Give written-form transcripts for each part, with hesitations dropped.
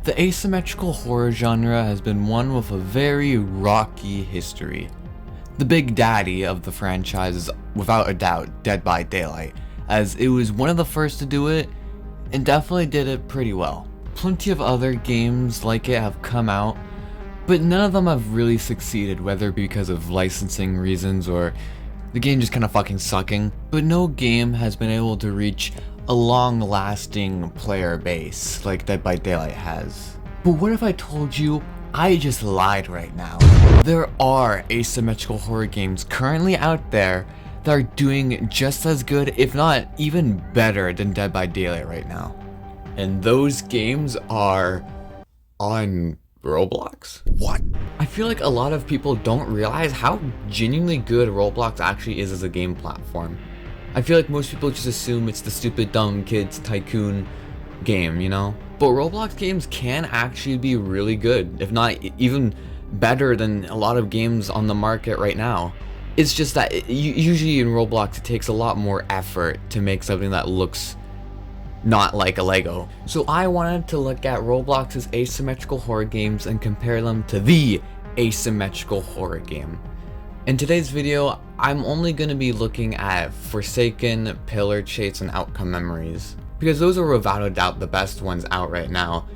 The asymmetrical horror genre has been one with a very rocky history. The big daddy of the franchise is without a doubt Dead by Daylight, as it was one of the first to do it and definitely did it pretty well. Plenty of other games like it have come out, but none of them have really succeeded, whether because of licensing reasons or the game just kind of fucking sucking. But no game has been able to reach a long-lasting player base like Dead by Daylight has. But what if I told you I just lied right now? There are asymmetrical horror games currently out there that are doing just as good, if not even better than Dead by Daylight right now. And those games are on Roblox? What? I feel like a lot of people don't realize how genuinely good Roblox actually is as a game platform. I feel like most people just assume it's the stupid dumb kids tycoon game, you know? But Roblox games can actually be really good, if not even better than a lot of games on the market right now. It's just that usually in Roblox it takes a lot more effort to make something that looks not like a Lego. So I wanted to look at Roblox's asymmetrical horror games and compare them to the asymmetrical horror game. In today's video, I'm only going to be looking at Forsaken, Pillar Chase, and Outcome Memories, because those are without a doubt the best ones out right now.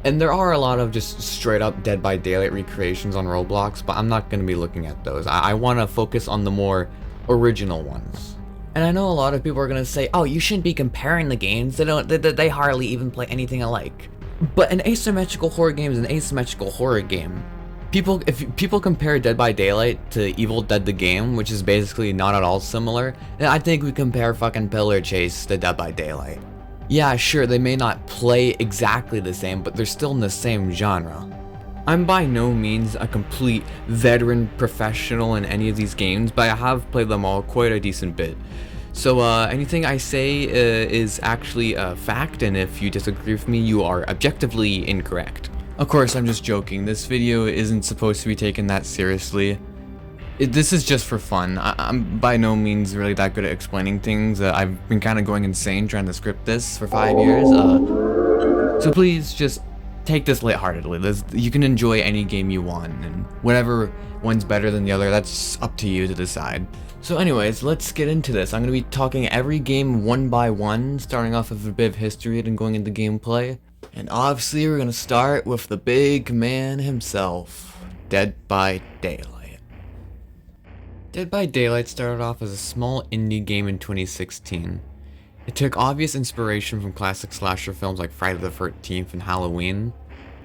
And there are a lot of just straight up Dead by Daylight recreations on Roblox, but I'm not going to be looking at those. I want to focus on the more original ones. And I know a lot of people are going to say, oh, you shouldn't be comparing the games, they hardly even play anything alike. But an asymmetrical horror game is an asymmetrical horror game. If people compare Dead by Daylight to Evil Dead the game, which is basically not at all similar, then I think we compare fucking Pillar Chase to Dead by Daylight. Yeah, sure, they may not play exactly the same, but they're still in the same genre. I'm by no means a complete veteran professional in any of these games, but I have played them all quite a decent bit. So anything I say is actually a fact, and if you disagree with me, you are objectively incorrect. Of course, I'm just joking. This video isn't supposed to be taken that seriously. This is just for fun. I'm by no means really that good at explaining things. I've been kind of going insane trying to script this for 5 years. So please just take this lightheartedly. You can enjoy any game you want, and whatever one's better than the other, that's up to you to decide. So anyways, let's get into this. I'm going to be talking every game one by one, starting off with a bit of history and going into gameplay. And obviously we're going to start with the big man himself, Dead by Daylight. Dead by Daylight started off as a small indie game in 2016. It took obvious inspiration from classic slasher films like Friday the 13th and Halloween,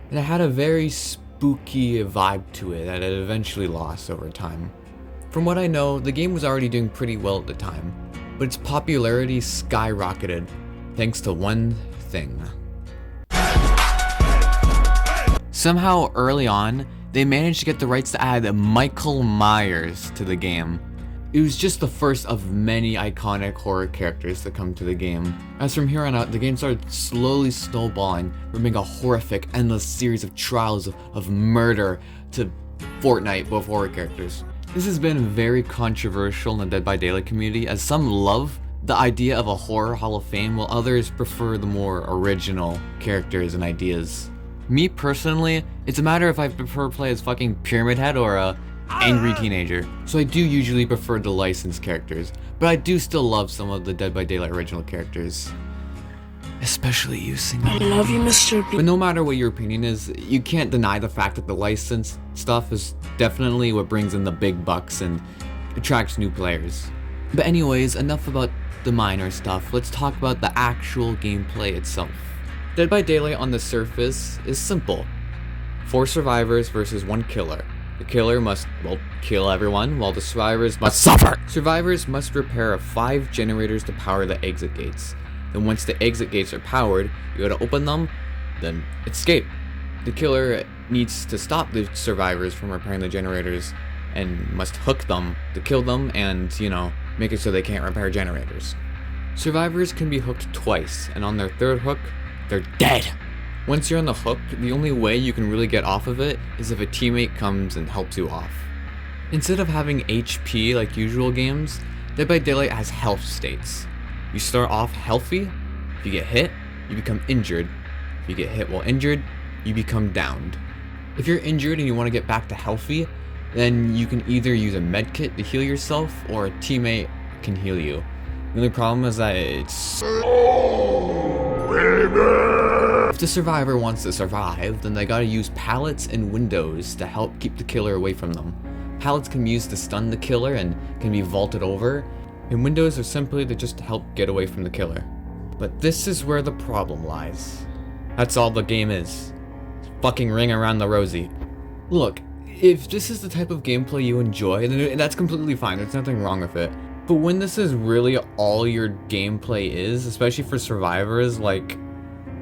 and it had a very spooky vibe to it that it eventually lost over time. From what I know, the game was already doing pretty well at the time, but its popularity skyrocketed thanks to one thing. Somehow early on, they managed to get the rights to add Michael Myers to the game. It was just the first of many iconic horror characters to come to the game. As from here on out, the game started slowly snowballing from being a horrific, endless series of trials of murder to Fortnite with horror characters. This has been very controversial in the Dead by Daylight community, as some love the idea of a horror hall of fame while others prefer the more original characters and ideas. Me personally, it's a matter if I prefer to play as fucking Pyramid Head or a angry teenager, so I do usually prefer the licensed characters, but I do still love some of the Dead by Daylight original characters. Especially you, Singer. I love you, Mr. B. But no matter what your opinion is, you can't deny the fact that the licensed stuff is definitely what brings in the big bucks and attracts new players. But anyways, enough about the minor stuff, let's talk about the actual gameplay itself. Dead by Daylight on the surface is simple. 4 survivors versus 1 killer. The killer must, kill everyone, while the survivors must suffer! Survivors must repair 5 generators to power the exit gates. Then once the exit gates are powered, you gotta open them, then escape. The killer needs to stop the survivors from repairing the generators and must hook them to kill them and, make it so they can't repair generators. Survivors can be hooked twice, and on their 3rd hook, they're dead. Once you're on the hook, the only way you can really get off of it is if a teammate comes and helps you off. Instead of having HP like usual games, Dead by Daylight has health states. You start off healthy. If you get hit, you become injured. If you get hit while injured, you become downed. If you're injured and you want to get back to healthy, then you can either use a med kit to heal yourself or a teammate can heal you. The only problem is that it's... If the survivor wants to survive, then they gotta use pallets and windows to help keep the killer away from them. Pallets can be used to stun the killer and can be vaulted over, and windows are simply to just help get away from the killer. But this is where the problem lies. That's all the game is. Fucking ring around the rosy. Look, if this is the type of gameplay you enjoy, then that's completely fine, there's nothing wrong with it. But when this is really all your gameplay is, especially for survivors, like,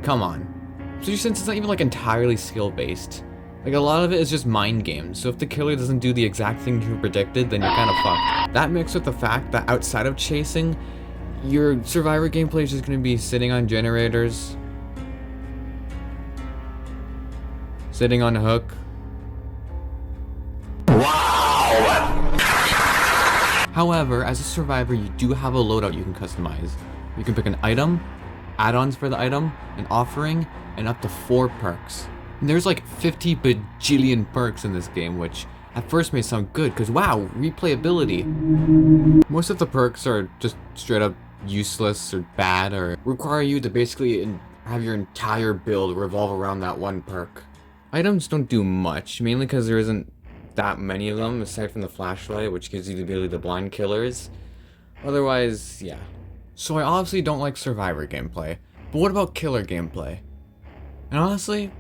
come on. Especially since it's not even like entirely skill-based. Like, a lot of it is just mind games, so if the killer doesn't do the exact thing you predicted, then you're kind of fucked. That mixed with the fact that outside of chasing, your survivor gameplay is just going to be sitting on generators, sitting on a hook. However, as a survivor, you do have a loadout you can customize. You can pick an item, add-ons for the item, an offering, and up to 4 perks. And there's like 50 bajillion perks in this game, which at first may sound good, because wow, replayability. Most of the perks are just straight up useless or bad, or require you to basically have your entire build revolve around that one perk. Items don't do much, mainly because there isn't that many of them, aside from the flashlight, which gives you the ability to blind killers. Otherwise, yeah. So I obviously don't like survivor gameplay, but what about killer gameplay? And honestly,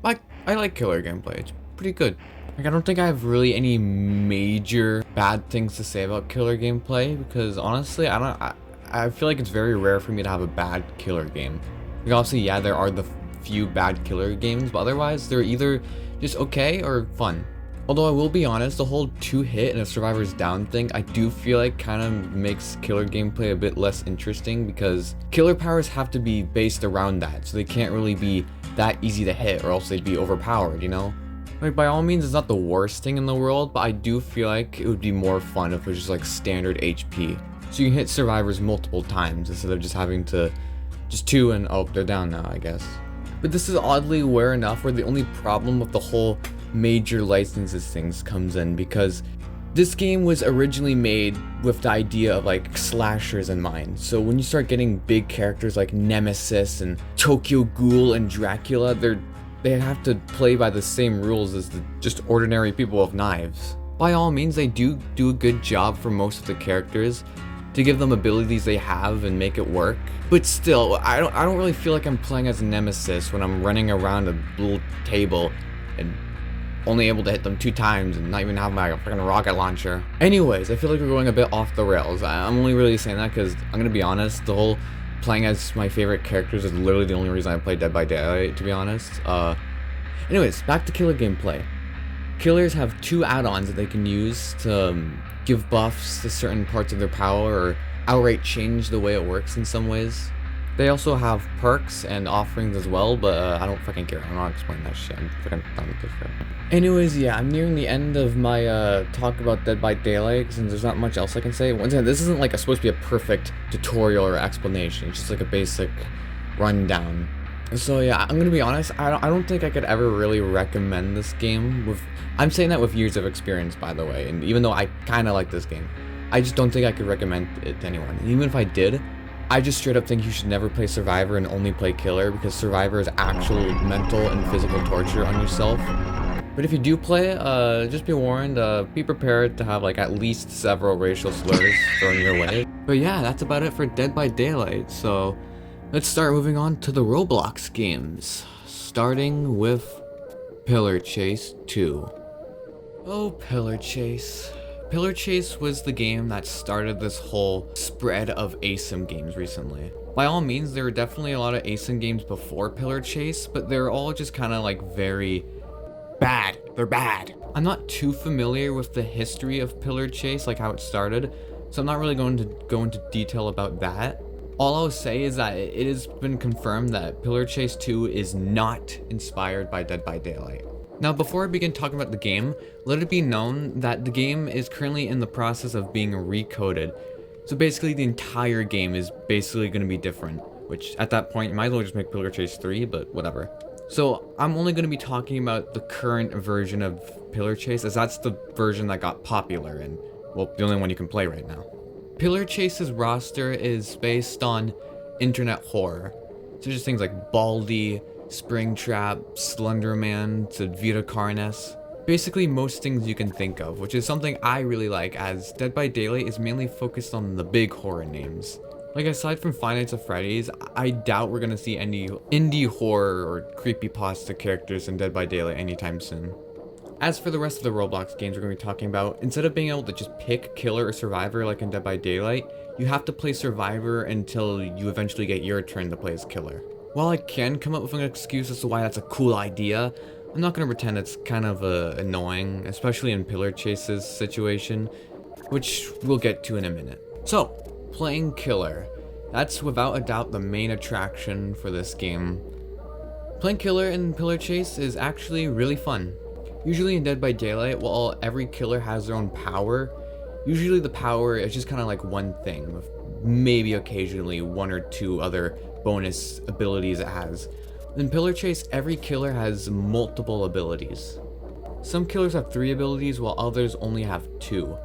I like killer gameplay, it's pretty good. Like, I don't think I have really any major bad things to say about killer gameplay, because honestly, I feel like it's very rare for me to have a bad killer game. Like, obviously, yeah, there are the few bad killer games, but otherwise, they're either just okay or fun. Although I will be honest, the whole 2-hit and a survivor's down thing, I do feel like kind of makes killer gameplay a bit less interesting, because killer powers have to be based around that, so they can't really be that easy to hit or else they'd be overpowered, you know? Like, by all means, it's not the worst thing in the world, but I do feel like it would be more fun if it was just like standard HP. So you can hit survivors multiple times instead of just having to just 2 and oh, they're down now, I guess. But this is oddly where the only problem with the whole major licenses things comes in, because this game was originally made with the idea of like slashers in mind. So when you start getting big characters like Nemesis and Tokyo Ghoul and Dracula, they have to play by the same rules as the just ordinary people with knives. By all means, they do a good job for most of the characters to give them abilities they have and make it work. But still, I don't really feel like I'm playing as Nemesis when I'm running around a little table and only able to hit them 2 times and not even have my freaking rocket launcher. Anyways, I feel like we're going a bit off the rails. I'm only really saying that because I'm gonna be honest, the whole playing as my favorite characters is literally the only reason I play Dead by Daylight, to be honest. Anyways, back to killer gameplay. Killers have 2 add-ons that they can use to give buffs to certain parts of their power or outright change the way it works in some ways. They also have perks and offerings as well, but I don't fucking care. I'm not explaining that shit. I'm fucking done with this shit. Anyways, yeah, I'm nearing the end of my talk about Dead by Daylight, since there's not much else I can say. Once again, this isn't like supposed to be a perfect tutorial or explanation. It's just like a basic rundown. So yeah, I'm gonna be honest, I don't think I could ever really recommend this game with... I'm saying that with years of experience, by the way, and even though I kinda like this game, I just don't think I could recommend it to anyone. And even if I did, I just straight up think you should never play Survivor and only play Killer, because Survivor is actual mental and physical torture on yourself. But if you do play it, just be warned, be prepared to have like at least several racial slurs thrown your way. But yeah, that's about it for Dead by Daylight, so let's start moving on to the Roblox games, starting with Pillar Chase 2. Oh, Pillar Chase. Pillar Chase was the game that started this whole spread of ASYM games recently. By all means, there were definitely a lot of ASYM games before Pillar Chase, but they're all just kind of like very bad. They're bad. I'm not too familiar with the history of Pillar Chase, like how it started, so I'm not really going to go into detail about that. All I'll say is that it has been confirmed that Pillar Chase 2 is not inspired by Dead by Daylight. Now, before I begin talking about the game, let it be known that the game is currently in the process of being recoded. So basically the entire game is basically going to be different, which at that point you might as well just make Pillar Chase 3, but whatever. So I'm only going to be talking about the current version of Pillar Chase, as that's the version that got popular and, well, the only one you can play right now. Pillar Chase's roster is based on internet horror. So just things like Baldi, Springtrap, Slenderman, to Vita Carnes. Basically most things you can think of, which is something I really like, as Dead by Daylight is mainly focused on the big horror names. Like, aside from Five Nights at Freddy's, I doubt we're gonna see any indie horror or creepypasta characters in Dead by Daylight anytime soon. As for the rest of the Roblox games we're going to be talking about, instead of being able to just pick Killer or Survivor like in Dead by Daylight, you have to play Survivor until you eventually get your turn to play as Killer. While I can come up with an excuse as to why that's a cool idea, I'm not going to pretend it's kind of annoying, especially in Pillar Chase's situation, which we'll get to in a minute. So, playing Killer. That's without a doubt the main attraction for this game. Playing Killer in Pillar Chase is actually really fun. Usually in Dead by Daylight, while every killer has their own power, usually the power is just kind of like one thing, with maybe occasionally one or two other bonus abilities it has. In Pillar Chase, every killer has multiple abilities. Some killers have 3 abilities, while others only have 2.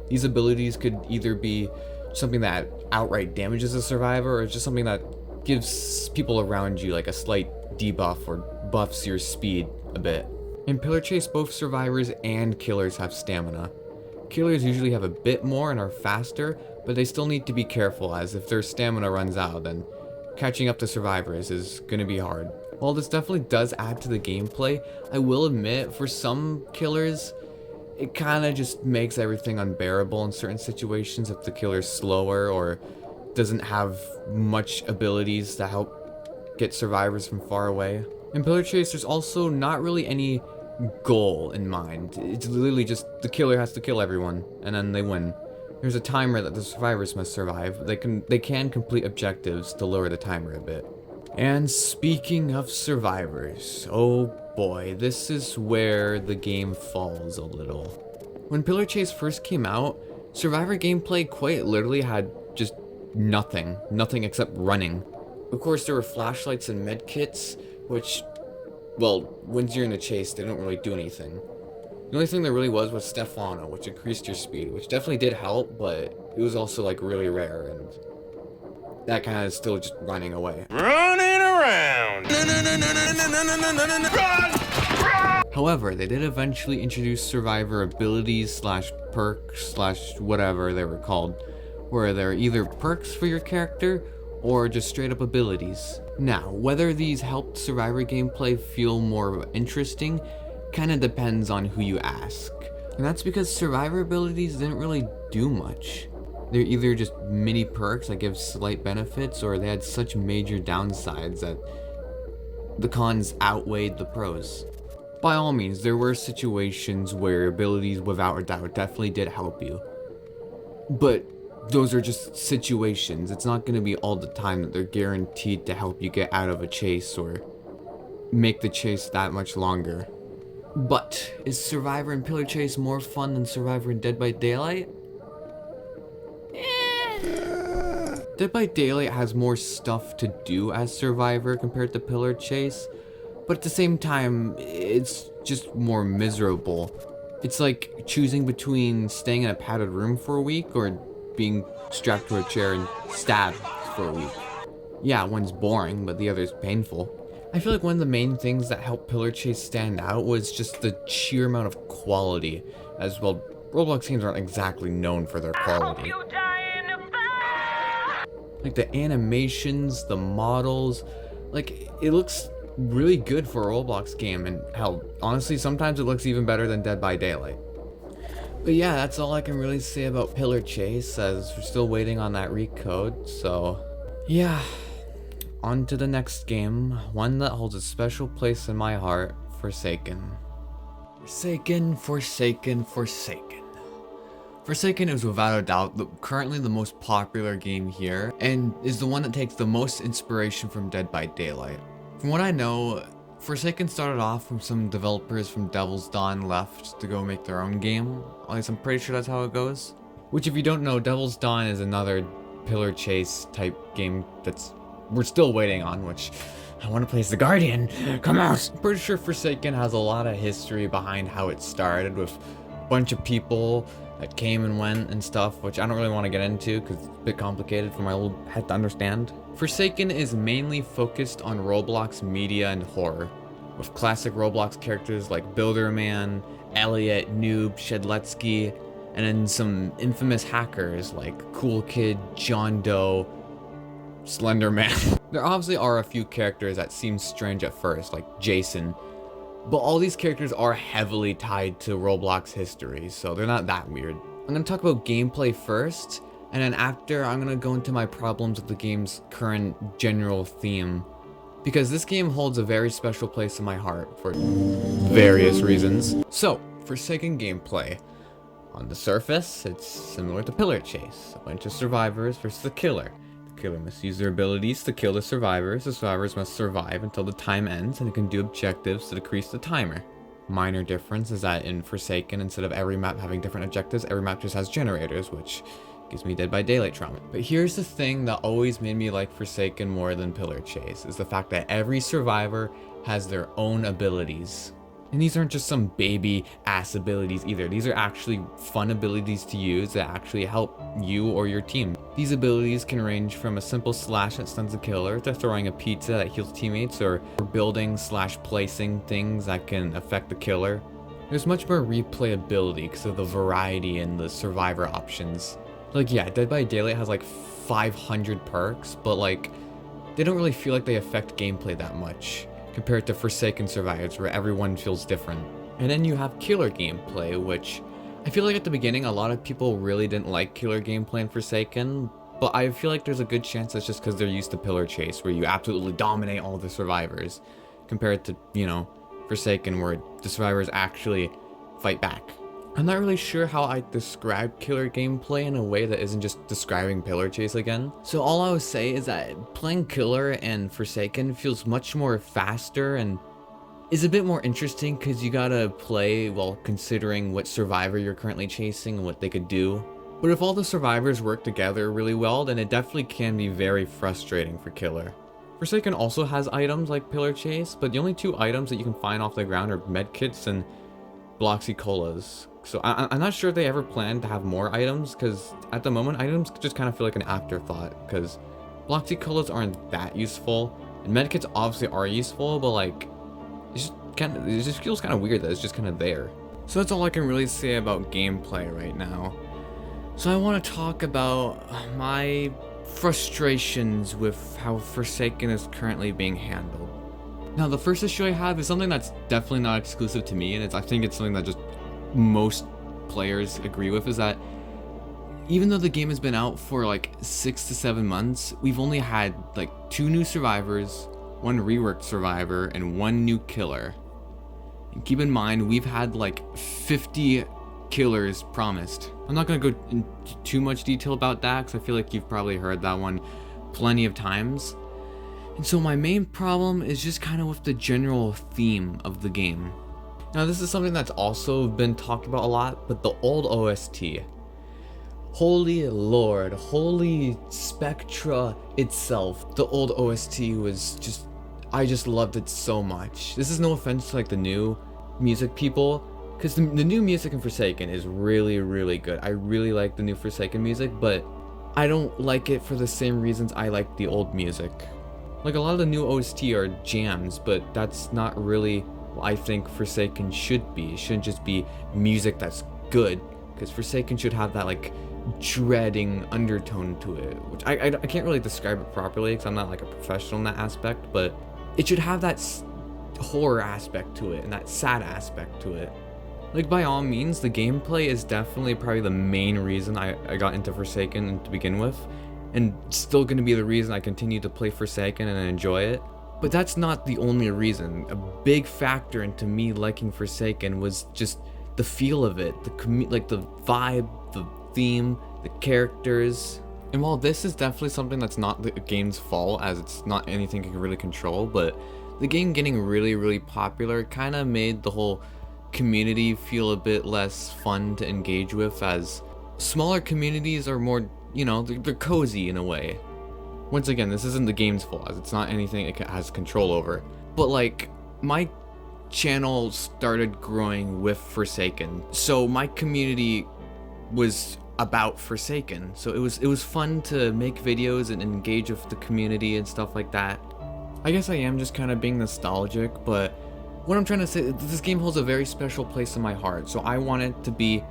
These abilities could either be something that outright damages a survivor, or just something that gives people around you like a slight debuff or buffs your speed a bit. In Pillar Chase, both survivors and killers have stamina. Killers usually have a bit more and are faster, but they still need to be careful, as if their stamina runs out, then catching up to survivors is gonna be hard. While this definitely does add to the gameplay, I will admit, for some killers, it kinda just makes everything unbearable in certain situations if the killer's slower or doesn't have much abilities to help get survivors from far away. In Pillar Chase, there's also not really any goal in mind. It's literally just the killer has to kill everyone, and then they win. There's a timer that the survivors must survive. They can complete objectives to lower the timer a bit. And speaking of survivors, oh boy, this is where the game falls a little. When Pillar Chase first came out, survivor gameplay quite literally had just nothing except running. Of course, there were flashlights and medkits, which, well, when you're in a chase, they don't really do anything. The only thing there really was Stefano, which increased your speed, which definitely did help, but it was also like really rare, and that kind of still just running away. Running around! However, they did eventually introduce survivor abilities slash perks slash whatever they were called, where they're either perks for your character or just straight up abilities. Now, whether these helped survivor gameplay feel more interesting kinda depends on who you ask. And that's because survivor abilities didn't really do much. They're either just mini perks that give slight benefits, or they had such major downsides that the cons outweighed the pros. By all means, there were situations where abilities without a doubt definitely did help you. But those are just situations. It's not going to be all the time that they're guaranteed to help you get out of a chase or make the chase that much longer. But is Survivor and Pillar Chase more fun than Survivor and Dead by Daylight? Dead by Daylight has more stuff to do as Survivor compared to Pillar Chase, but at the same time, it's just more miserable. It's like choosing between staying in a padded room for a week or being strapped to a chair and stabbed for a week. Yeah, one's boring, but the other's painful. I feel like one of the main things that helped Pillar Chase stand out was just the sheer amount of quality, as well, Roblox games aren't exactly known for their quality. Like the animations, the models, like it looks really good for a Roblox game, and hell, honestly, sometimes it looks even better than Dead by Daylight. But yeah, that's all I can really say about Pillar Chase, as we're still waiting on that recode, so yeah. On to the next game, one that holds a special place in my heart, Forsaken. Forsaken. Forsaken is without a doubt currently the most popular game here, and is the one that takes the most inspiration from Dead by Daylight. From what I know, Forsaken started off from some developers from Devil's Dawn left to go make their own game. At least I'm pretty sure that's how it goes. Which, if you don't know, Devil's Dawn is another Pillar Chase type game we're still waiting on, which I want to play as the Guardian. Come out. I'm pretty sure Forsaken has a lot of history behind how it started with a bunch of people that came and went and stuff, which I don't really want to get into because it's a bit complicated for my little head to understand. Forsaken is mainly focused on Roblox media and horror, with classic Roblox characters like Builderman, Elliot, Noob, Shedletsky, and then some infamous hackers like Cool Kid, John Doe, Slenderman. There obviously are a few characters that seem strange at first, like Jason, but all these characters are heavily tied to Roblox history, so they're not that weird. I'm gonna talk about gameplay first, and then after I'm gonna go into my problems with the game's current general theme, because this game holds a very special place in my heart for various reasons. So, Forsaken gameplay. On the surface, it's similar to Pillar Chase, a bunch of survivors versus the killer. The killer must use their abilities to kill the survivors must survive until the time ends, and it can do objectives to decrease the timer. Minor difference is that in Forsaken, instead of every map having different objectives, every map just has generators, which gives me Dead by Daylight trauma. But here's the thing that always made me like Forsaken more than Pillar Chase, is the fact that every survivor has their own abilities. And these aren't just some baby ass abilities either. These are actually fun abilities to use that actually help you or your team. These abilities can range from a simple slash that stuns a killer, to throwing a pizza that heals teammates, or building slash placing things that can affect the killer. There's much more replayability because of the variety in the survivor options. Like, yeah, Dead by Daylight has like 500 perks, but like, they don't really feel like they affect gameplay that much compared to Forsaken survivors, where everyone feels different. And then you have killer gameplay, which I feel like at the beginning a lot of people really didn't like killer gameplay in Forsaken, but I feel like there's a good chance that's just because they're used to Pillar Chase, where you absolutely dominate all the survivors, compared to, you know, Forsaken, where the survivors actually fight back. I'm not really sure how I describe killer gameplay in a way that isn't just describing Pillar Chase again. So all I would say is that playing Killer and Forsaken feels much more faster and is a bit more interesting because you gotta play while considering what survivor you're currently chasing and what they could do. But if all the survivors work together really well, then it definitely can be very frustrating for Killer. Forsaken also has items like Pillar Chase, but the only two items that you can find off the ground are medkits and Bloxy Colas. So I'm not sure if they ever plan to have more items, because at the moment items just kind of feel like an afterthought, because Bloxy Colas aren't that useful, and medkits obviously are useful, but like it just feels kind of weird that it's just kind of there. So that's all I can really say about gameplay right now. So I want to talk about my frustrations with how Forsaken is currently being handled. Now, the first issue I have is something that's definitely not exclusive to me, and I think it's something that just most players agree with, is that even though the game has been out for like 6 to 7 months, we've only had like 2 new survivors, 1 reworked survivor, and 1 new killer. And keep in mind, we've had like 50 killers promised. I'm not going to go into too much detail about that because I feel like you've probably heard that one plenty of times. And so my main problem is just kind of with the general theme of the game. Now, this is something that's also been talked about a lot, but the old OST. Holy Lord, holy Spectra itself. The old OST was just, I just loved it so much. This is no offense to like the new music people, because the new music in Forsaken is really, really good. I really like the new Forsaken music, but I don't like it for the same reasons I like the old music. Like, a lot of the new OST are jams, but that's not really what I think Forsaken should be. It shouldn't just be music that's good, because Forsaken should have that like dreading undertone to it, which I can't really describe it properly because I'm not like a professional in that aspect, but it should have that horror aspect to it and that sad aspect to it. Like, by all means, the gameplay is definitely probably the main reason I got into Forsaken to begin with, and still going to be the reason I continue to play Forsaken and enjoy it. But that's not the only reason. A big factor into me liking Forsaken was just the feel of it, like the vibe, the theme, the characters. And while this is definitely something that's not the game's fault, as it's not anything you can really control, but the game getting really, really popular kind of made the whole community feel a bit less fun to engage with, as smaller communities are more, you know, they're cozy in a way. Once again, this isn't the game's flaws. It's not anything it has control over. But like, my channel started growing with Forsaken, so my community was about Forsaken. So it was fun to make videos and engage with the community and stuff like that. I guess I am just kind of being nostalgic, but what I'm trying to say, this game holds a very special place in my heart, so I want it to be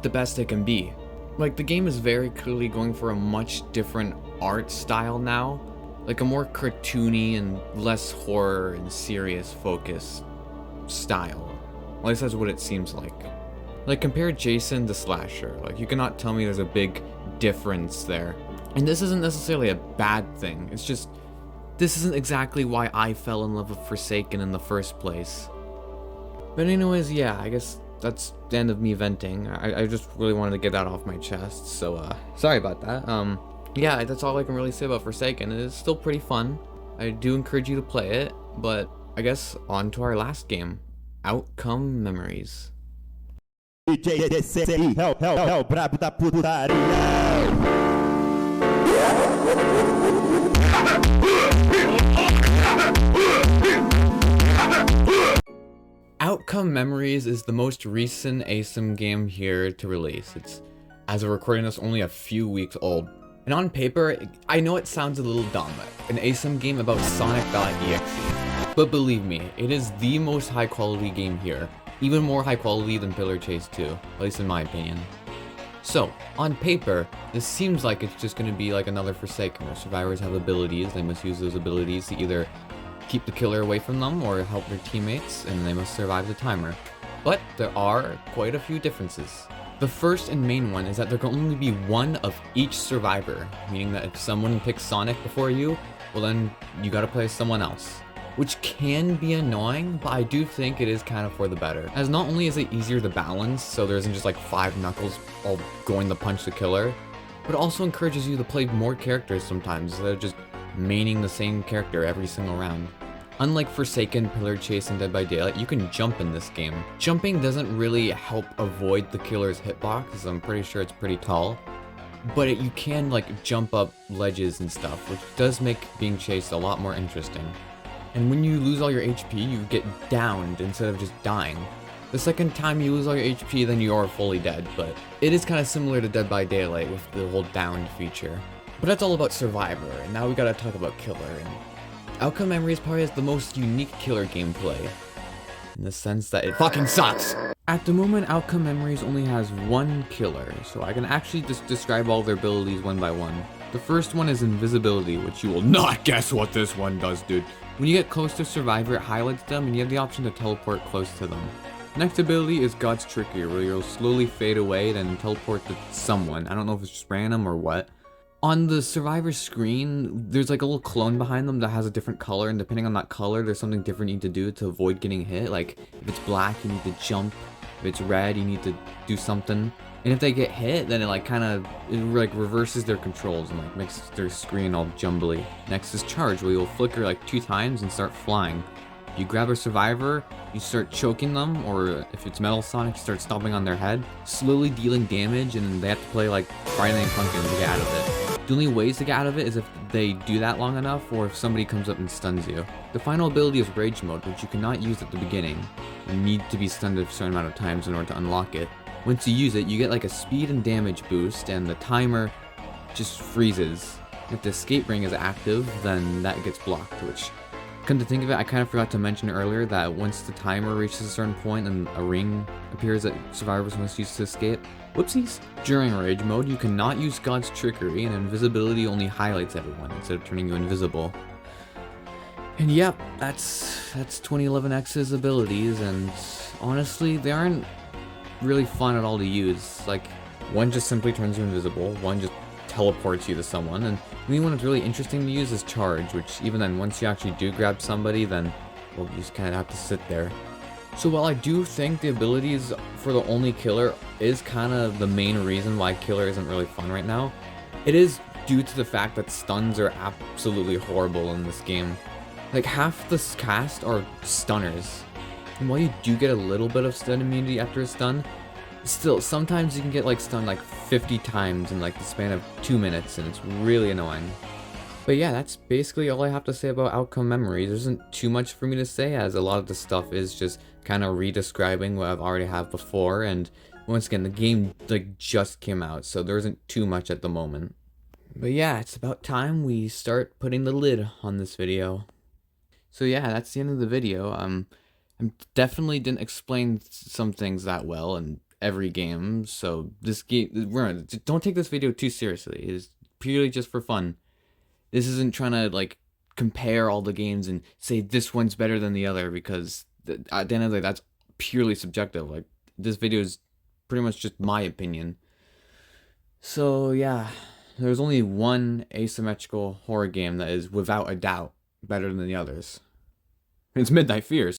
the best it can be. Like, the game is very clearly going for a much different art style now, like a more cartoony and less horror and serious focused style. At least that's what it seems like. Like, compare Jason to Slasher. Like, you cannot tell me there's a big difference there. And this isn't necessarily a bad thing. It's just, this isn't exactly why I fell in love with Forsaken in the first place. But anyways, yeah, I guess that's the end of me venting. I just really wanted to get that off my chest, so sorry about that. Yeah, that's all I can really say about Forsaken. It is still pretty fun. I do encourage you to play it, but I guess on to our last game, Outcome Memories. DJ DCI, hell, brabo da putaria. Outcome Memories is the most recent ASYM game here to release. It's, as of recording this, only a few weeks old. And on paper, I know it sounds a little dumb, an ASYM game about Sonic.exe. But believe me, it is the most high quality game here. Even more high quality than Pillar Chase 2, at least in my opinion. So, on paper, this seems like it's just going to be like another Forsaken, where survivors have abilities, they must use those abilities to either keep the killer away from them or help their teammates, and they must survive the timer. But there are quite a few differences. The first and main one is that there can only be one of each survivor, meaning that if someone picks Sonic before you, well then you gotta play someone else. Which can be annoying, but I do think it is kind of for the better. As not only is it easier to balance, so there isn't just like 5 Knuckles all going to punch the killer, but it also encourages you to play more characters sometimes, instead of just maining the same character every single round. Unlike Forsaken, Pillar Chase, and Dead by Daylight, you can jump in this game. Jumping doesn't really help avoid the killer's hitbox, because I'm pretty sure it's pretty tall, but you can like jump up ledges and stuff, which does make being chased a lot more interesting. And when you lose all your HP, you get downed instead of just dying. The second time you lose all your HP, then you are fully dead, but it is kind of similar to Dead by Daylight with the whole downed feature. But that's all about Survivor, and now we gotta talk about Killer. And Outcome Memories probably has the most unique killer gameplay, in the sense that it fucking sucks! At the moment, Outcome Memories only has one killer, so I can actually just describe all their abilities one by one. The first one is Invisibility, which you will not guess what this one does, dude. When you get close to Survivor, it highlights them, and you have the option to teleport close to them. Next ability is God's Trickery, where you'll slowly fade away, then teleport to someone. I don't know if it's just random or what. On the Survivor screen, there's like a little clone behind them that has a different color, and depending on that color, there's something different you need to do to avoid getting hit. Like, if it's black, you need to jump. If it's red, you need to do something. And if they get hit, then it like reverses their controls and like makes their screen all jumbly. Next is Charge, where you'll flicker like 2 times and start flying. If you grab a survivor, you start choking them, or if it's Metal Sonic, you start stomping on their head, slowly dealing damage, and they have to play like Friday Night Funkin' to get out of it. The only ways to get out of it is if they do that long enough, or if somebody comes up and stuns you. The final ability is Rage Mode, which you cannot use at the beginning. You need to be stunned a certain amount of times in order to unlock it. Once you use it, you get like a speed and damage boost, and the timer just freezes. If the escape ring is active, then that gets blocked, which, come to think of it, I kind of forgot to mention earlier that once the timer reaches a certain point and a ring appears that survivors must use to escape. Whoopsies! During Rage Mode, you cannot use God's Trickery, and Invisibility only highlights everyone instead of turning you invisible. And yep, that's 2011X's abilities, and honestly, they aren't really fun at all to use. Like, one just simply turns you invisible, one just teleports you to someone, and the only one that's really interesting to use is Charge, which even then, once you actually do grab somebody, then, well, you just kind of have to sit there. So while I do think the abilities for the only killer is kind of the main reason why killer isn't really fun right now, it is due to the fact that stuns are absolutely horrible in this game. Like, half the cast are stunners. And while you do get a little bit of stun immunity after a stun, still, sometimes you can get like stunned like 50 times in like the span of 2 minutes, and it's really annoying. But yeah, that's basically all I have to say about Outcome Memories. There isn't too much for me to say, as a lot of the stuff is just kind of re-describing what I've already have before, and once again, the game like just came out, so there isn't too much at the moment. But yeah, it's about time we start putting the lid on this video. So yeah, that's the end of the video. I definitely didn't explain some things that well in every game, so this game, don't take this video too seriously. It's purely just for fun. This isn't trying to like compare all the games and say this one's better than the other, because at the end of the day, that's purely subjective. Like, this video is pretty much just my opinion. So yeah, there's only one asymmetrical horror game that is without a doubt better than the others. It's Midnight Fears.